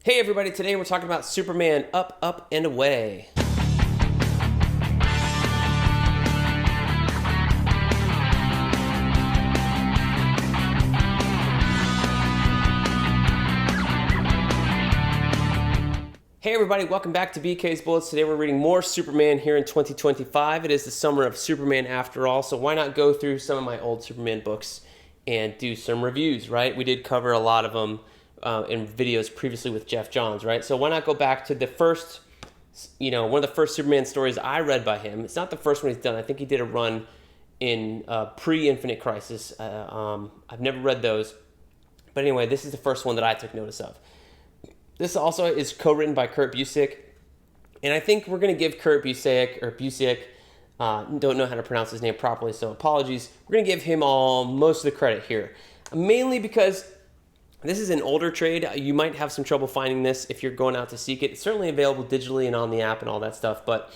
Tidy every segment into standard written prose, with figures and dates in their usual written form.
Hey everybody, today we're talking about Superman Up, Up, and Away. Hey everybody, welcome back to BK's Bullets. Today we're reading more Superman here in 2025. It is the summer of Superman after all, so why not go through some of my old Superman books and do some reviews, right? We did cover a lot of them in videos previously with Jeff Johns, right? So why not go back to the first, one of the first Superman stories I read by him. It's not the first one he's done. I think he did a run in pre-Infinite Crisis. I've never read those. But anyway, this is the first one that I took notice of. This also is co-written by Kurt Busiek. And I think we're going to give Kurt Busiek, don't know how to pronounce his name properly, so apologies. We're going to give him most of the credit here. Mainly because this is an older trade. You might have some trouble finding this if you're going out to seek it. It's certainly available digitally and on the app and all that stuff, but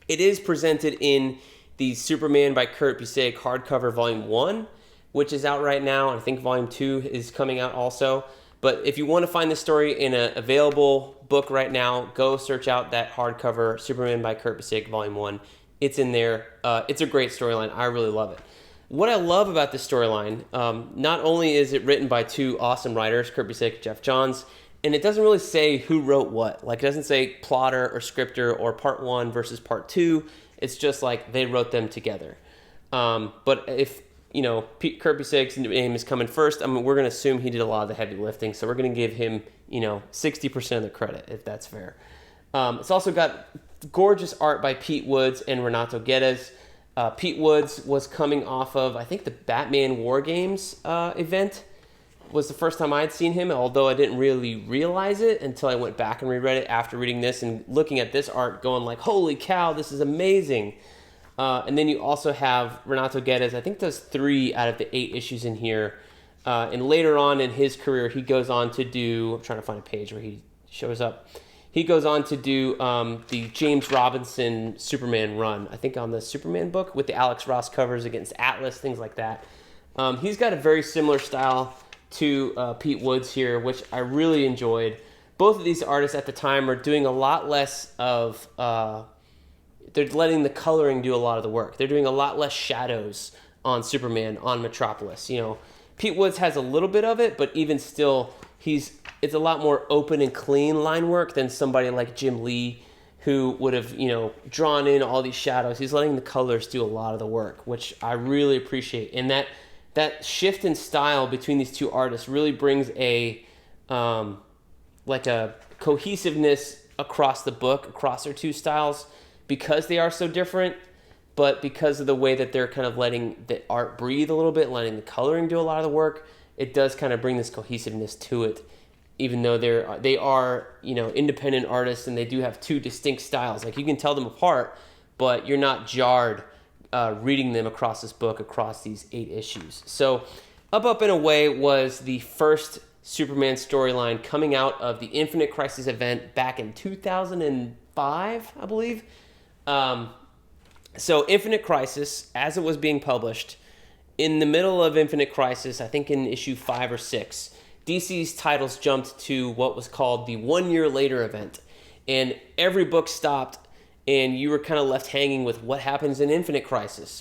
it is presented in the Superman by Kurt Busiek hardcover volume 1, which is out right now. I think volume 2 is coming out also. But if you want to find this story in an available book right now, go search out that hardcover Superman by Kurt Busiek volume 1. It's in there. It's a great storyline. I really love it. What I love about this storyline, not only is it written by two awesome writers, Kurt Busiek and Jeff Johns, and it doesn't really say who wrote what. Like, it doesn't say plotter or scripter or part 1 versus part 2. It's just like they wrote them together. But if, Kurt Busiek's name is coming first, we're going to assume he did a lot of the heavy lifting, so we're going to give him, 60% of the credit, if that's fair. It's also got gorgeous art by Pete Woods and Renato Guedes. Pete Woods was coming off of, I think, the Batman War Games event was the first time I had seen him, although I didn't really realize it until I went back and reread it after reading this and looking at this art going like, holy cow, this is amazing. And then you also have Renato Guedes, I think does 3 out of the 8 issues in here. And later on in his career, he goes on to do, I'm trying to find a page where he shows up. He goes on to do the James Robinson Superman run, I think on the Superman book with the Alex Ross covers against Atlas, things like that. He's got a very similar style to Pete Woods here, which I really enjoyed. Both of these artists at the time are doing a lot less of, they're letting the coloring do a lot of the work. They're doing a lot less shadows on Superman, on Metropolis. Pete Woods has a little bit of it, but even still, it's a lot more open and clean line work than somebody like Jim Lee, who would have, drawn in all these shadows. He's letting the colors do a lot of the work, which I really appreciate. And that shift in style between these two artists really brings a cohesiveness across the book, across their two styles, because they are so different, but because of the way that they're kind of letting the art breathe a little bit, letting the coloring do a lot of the work, it does kind of bring this cohesiveness to it, even though they are independent artists and they do have two distinct styles. Like, you can tell them apart, but you're not jarred reading them across this book, across these 8 issues. So Up, Up, and Away was the first Superman storyline coming out of the Infinite Crisis event back in 2005, I believe. So Infinite Crisis, as it was being published, in the middle of Infinite Crisis, I think in issue 5 or 6, DC's titles jumped to what was called the 1 year later event. And every book stopped, and you were kind of left hanging with what happens in Infinite Crisis.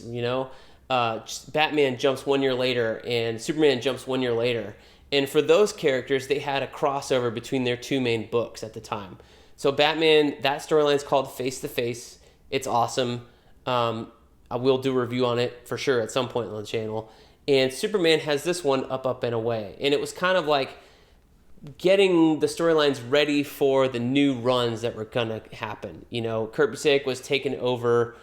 Batman jumps 1 year later, and Superman jumps 1 year later. And for those characters, they had a crossover between their 2 main books at the time. So Batman, that storyline is called Face to Face. It's awesome. I will do a review on it for sure at some point on the channel. And Superman has this one, Up, Up, and Away. And it was kind of like getting the storylines ready for the new runs that were going to happen. Kurt Busiek was taking over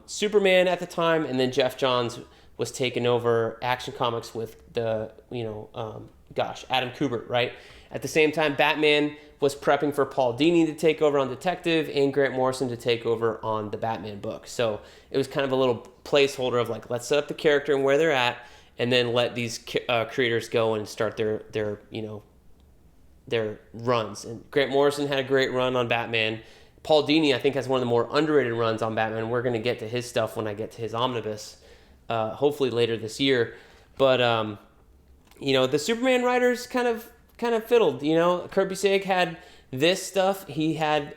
Superman at the time, and then Jeff Johns was taking over Action Comics with the, Adam Kubert, right? At the same time, Batman was prepping for Paul Dini to take over on Detective and Grant Morrison to take over on the Batman book. So it was kind of a little placeholder of like, let's set up the character and where they're at, and then let these creators go and start their runs. And Grant Morrison had a great run on Batman. Paul Dini, I think, has one of the more underrated runs on Batman. We're going to get to his stuff when I get to his omnibus, hopefully later this year. But the Superman writers kind of kind of fiddled. You know, Kurt Busiek had this stuff. He had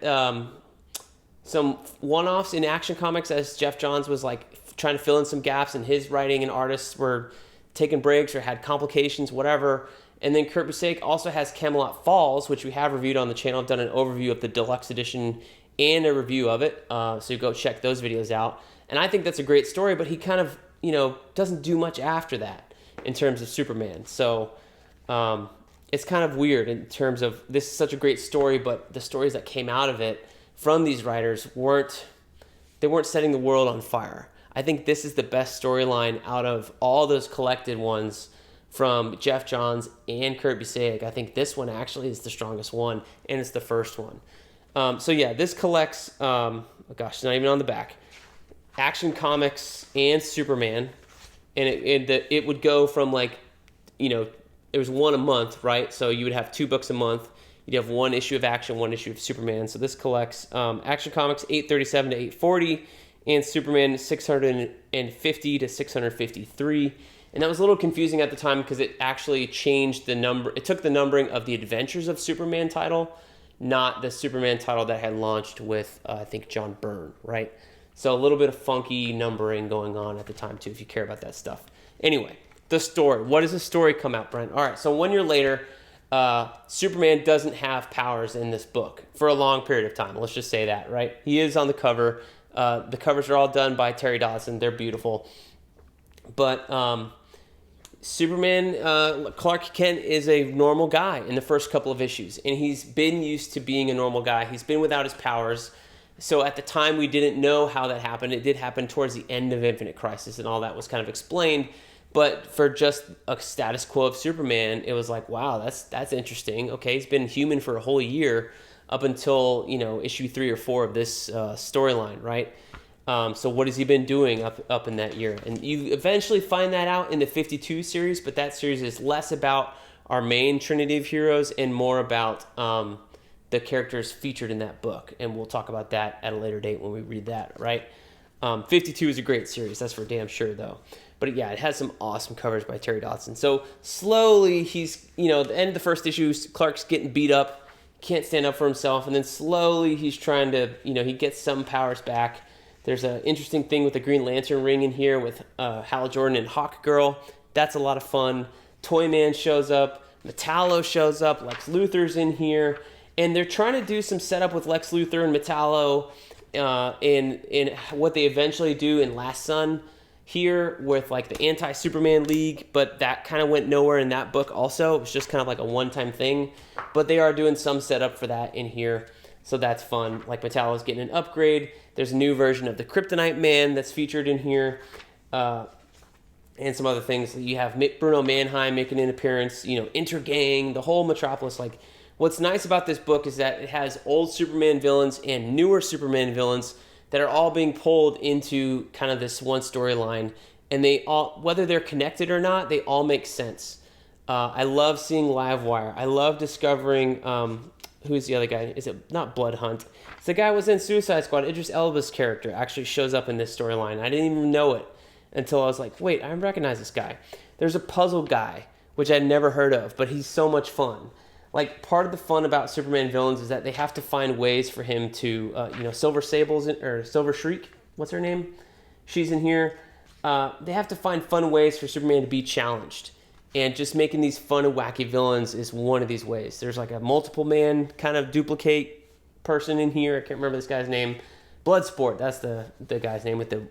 some one-offs in Action Comics as Jeff Johns was like trying to fill in some gaps in his writing, and artists were taking breaks or had complications, whatever. And then Kurt Busiek also has Camelot Falls, which we have reviewed on the channel. I've done an overview of the deluxe edition and a review of it, so you go check those videos out. And I think that's a great story, but he kind of, you know, doesn't do much after that in terms of Superman. So it's kind of weird in terms of this is such a great story, but the stories that came out of it from these writers weren't setting the world on fire. I think this is the best storyline out of all those collected ones from Jeff Johns and Kurt Busiek. I think this one actually is the strongest one, and it's the first one. So yeah, this collects, oh gosh, it's not even on the back, Action Comics and Superman, and it would go from like, you know, it was one a month, right? So you would have 2 books a month. You'd have 1 issue of Action, 1 issue of Superman. So this collects Action Comics 837 to 840, and Superman 650 to 653. And that was a little confusing at the time because it actually changed the number. It took the numbering of the Adventures of Superman title, not the Superman title that had launched with, I think, John Byrne, right? So a little bit of funky numbering going on at the time, too, if you care about that stuff. Anyway, the story. What does the story come out, Brent? All right, so 1 year later, Superman doesn't have powers in this book for a long period of time. Let's just say that, right? He is on the cover. The covers are all done by Terry Dodson. They're beautiful. But Superman, Clark Kent is a normal guy in the first couple of issues, and he's been used to being a normal guy. He's been without his powers. So at the time, we didn't know how that happened. It did happen towards the end of Infinite Crisis, and all that was kind of explained. But for just a status quo of Superman, it was like, wow, that's interesting. Okay, he's been human for a whole year up until, you know, issue 3 or 4 of this storyline, right? So what has he been doing up in that year? And you eventually find that out in the 52 series, but that series is less about our main trinity of heroes and more about the characters featured in that book. And we'll talk about that at a later date when we read that, right? 52 is a great series, that's for damn sure, though. But yeah, it has some awesome covers by Terry Dodson. So slowly he's, you know, the end of the first issue, Clark's getting beat up, can't stand up for himself, and then slowly he's trying to, you know, he gets some powers back. There's an interesting thing with the Green Lantern ring in here with Hal Jordan and Hawk Girl. That's a lot of fun. Toyman shows up. Metallo shows up. Lex Luthor's in here. And they're trying to do some setup with Lex Luthor and Metallo in what they eventually do in Last Son here with like the Anti-Superman League, but that kind of went nowhere in that book also. It was just kind of like a one-time thing. But they are doing some setup for that in here. So that's fun. Like Metallo's getting an upgrade. There's a new version of the Kryptonite Man that's featured in here. And some other things. You have Bruno Mannheim making an appearance, you know, Intergang, the whole Metropolis. Like, what's nice about this book is that it has old Superman villains and newer Superman villains that are all being pulled into kind of this one storyline. And they all, whether they're connected or not, they all make sense. I love seeing Livewire. I love discovering... who's the other guy? Is it not Blood Hunt? It's the guy who was in Suicide Squad. Idris Elba's character actually shows up in this storyline. I didn't even know it until I was like, wait, I recognize this guy. There's a puzzle guy, which I'd never heard of, but he's so much fun. Like, part of the fun about Superman villains is that they have to find ways for him to, you know, Silver Sable's in, or Silver Shriek, what's her name? She's in here. They have to find fun ways for Superman to be challenged. And just making these fun and wacky villains is one of these ways. There's like a multiple man kind of duplicate person in here. I can't remember this guy's name. Bloodsport, that's the guy's name with the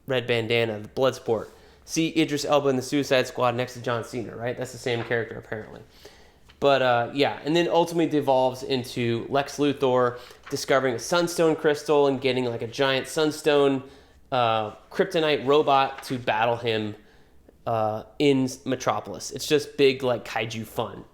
red bandana, the Bloodsport. See Idris Elba in the Suicide Squad next to John Cena, right? That's the same character apparently. But yeah, and then ultimately devolves into Lex Luthor discovering a Sunstone crystal and getting like a giant Sunstone kryptonite robot to battle him in Metropolis. It's just big, like, kaiju fun.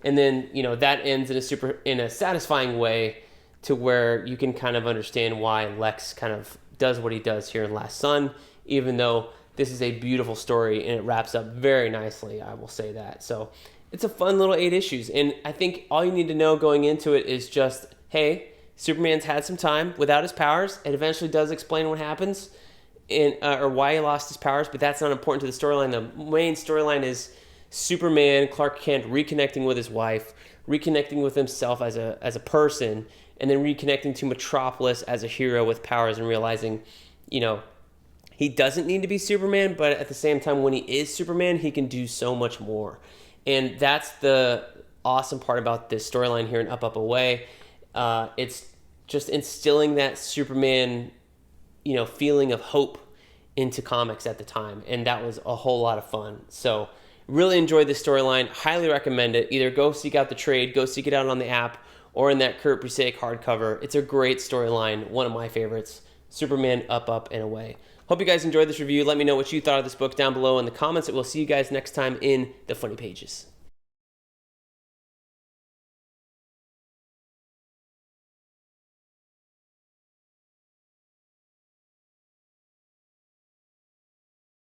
And then, you know, that ends in a satisfying way to where you can kind of understand why Lex kind of does what he does here in Last Son, even though this is a beautiful story and it wraps up very nicely, I will say that. So it's a fun little 8 issues. And I think all you need to know going into it is just, hey, Superman's had some time without his powers. It eventually does explain what happens. Or why he lost his powers, but that's not important to the storyline. The main storyline is Superman, Clark Kent, reconnecting with his wife, reconnecting with himself as a person, and then reconnecting to Metropolis as a hero with powers and realizing, he doesn't need to be Superman, but at the same time, when he is Superman, he can do so much more. And that's the awesome part about this storyline here in Up, Up, Away. It's just instilling that Superman, feeling of hope into comics at the time. And that was a whole lot of fun. So really enjoyed this storyline. Highly recommend it. Either go seek out the trade, go seek it out on the app, or in that Kurt Busiek hardcover. It's a great storyline. One of my favorites. Superman Up, Up, and Away. Hope you guys enjoyed this review. Let me know what you thought of this book down below in the comments. And we'll see you guys next time in the Funny Pages.